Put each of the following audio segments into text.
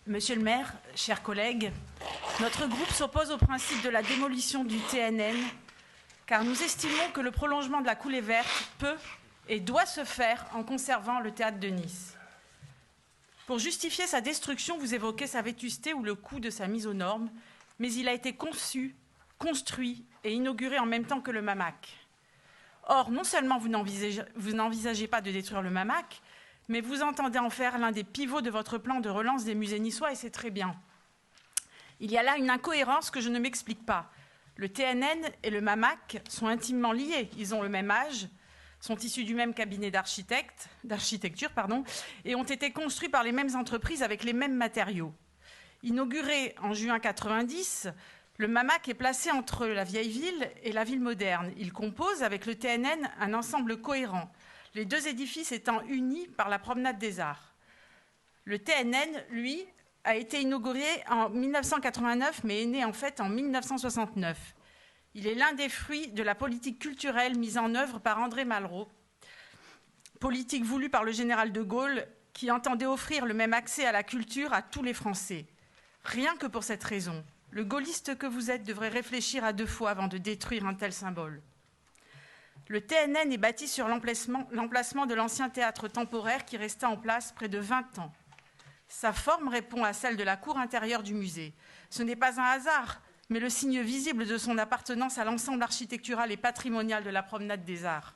Monsieur le maire, chers collègues, notre groupe s'oppose au principe de la démolition du TNN car nous estimons que le prolongement de la coulée verte peut et doit se faire en conservant le théâtre de Nice. Pour justifier sa destruction, vous évoquez sa vétusté ou le coût de sa mise aux normes, mais il a été conçu, construit et inauguré en même temps que le MAMAC. Or, non seulement vous n'envisagez pas de détruire le MAMAC, mais vous entendez en faire l'un des pivots de votre plan de relance des musées niçois, et c'est très bien. Il y a là une incohérence que je ne m'explique pas. Le TNN et le MAMAC sont intimement liés. Ils ont le même âge, sont issus du même cabinet d'architecture, et ont été construits par les mêmes entreprises avec les mêmes matériaux. Inauguré en juin 90, le MAMAC est placé entre la vieille ville et la ville moderne. Il compose avec le TNN un ensemble cohérent, les deux édifices étant unis par la promenade des Arts. Le TNN, lui, a été inauguré en 1989, mais est né en fait en 1969. Il est l'un des fruits de la politique culturelle mise en œuvre par André Malraux, politique voulue par le général de Gaulle, qui entendait offrir le même accès à la culture à tous les Français. Rien que pour cette raison, le gaulliste que vous êtes devrait réfléchir à deux fois avant de détruire un tel symbole. Le TNN est bâti sur l'emplacement de l'ancien théâtre temporaire qui restait en place près de 20 ans. Sa forme répond à celle de la cour intérieure du musée. Ce n'est pas un hasard, mais le signe visible de son appartenance à l'ensemble architectural et patrimonial de la promenade des Arts.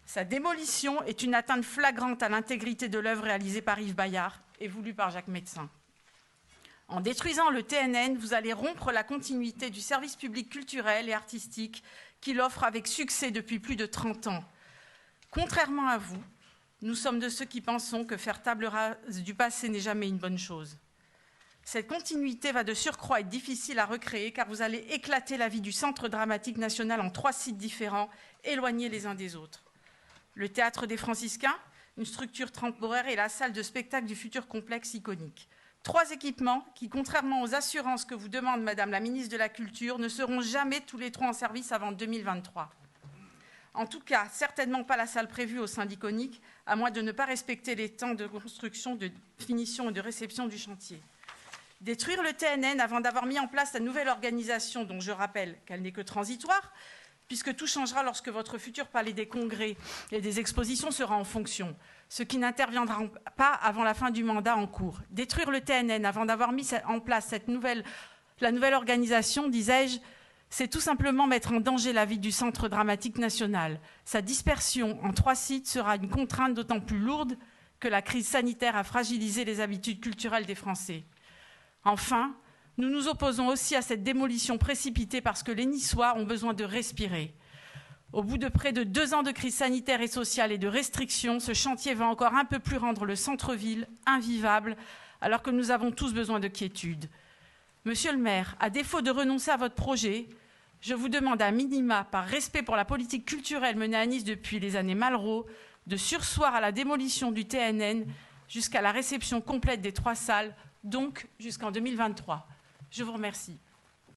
Sa démolition est une atteinte flagrante à l'intégrité de l'œuvre réalisée par Yves Bayard et voulue par Jacques Médecin. En détruisant le TNN, vous allez rompre la continuité du service public culturel et artistique qu'il offre avec succès depuis plus de 30 ans. Contrairement à vous, nous sommes de ceux qui pensons que faire table rase du passé n'est jamais une bonne chose. Cette continuité va de surcroît être difficile à recréer car vous allez éclater la vie du Centre dramatique national en 3 sites différents, éloignés les uns des autres. Le Théâtre des Franciscains, une structure temporaire, et la salle de spectacle du futur complexe iconique. 3 équipements qui, contrairement aux assurances que vous demande Madame la ministre de la Culture, ne seront jamais tous les 3 en service avant 2023. En tout cas, certainement pas la salle prévue au sein d'Iconique, à moins de ne pas respecter les temps de construction, de finition et de réception du chantier. Détruire le TNN avant d'avoir mis en place la nouvelle organisation, dont je rappelle qu'elle n'est que transitoire, puisque tout changera lorsque votre futur palais des congrès et des expositions sera en fonction, ce qui n'interviendra pas avant la fin du mandat en cours. Détruire le TNN avant d'avoir mis en place la nouvelle organisation, disais-je, c'est tout simplement mettre en danger la vie du Centre dramatique national. Sa dispersion en 3 sites sera une contrainte d'autant plus lourde que la crise sanitaire a fragilisé les habitudes culturelles des Français. Enfin, nous nous opposons aussi à cette démolition précipitée parce que les Niçois ont besoin de respirer. Au bout de près de 2 ans de crise sanitaire et sociale et de restrictions, ce chantier va encore un peu plus rendre le centre-ville invivable, alors que nous avons tous besoin de quiétude. Monsieur le maire, à défaut de renoncer à votre projet, je vous demande à minima, par respect pour la politique culturelle menée à Nice depuis les années Malraux, de surseoir à la démolition du TNN jusqu'à la réception complète des 3 salles, donc jusqu'en 2023. Je vous remercie.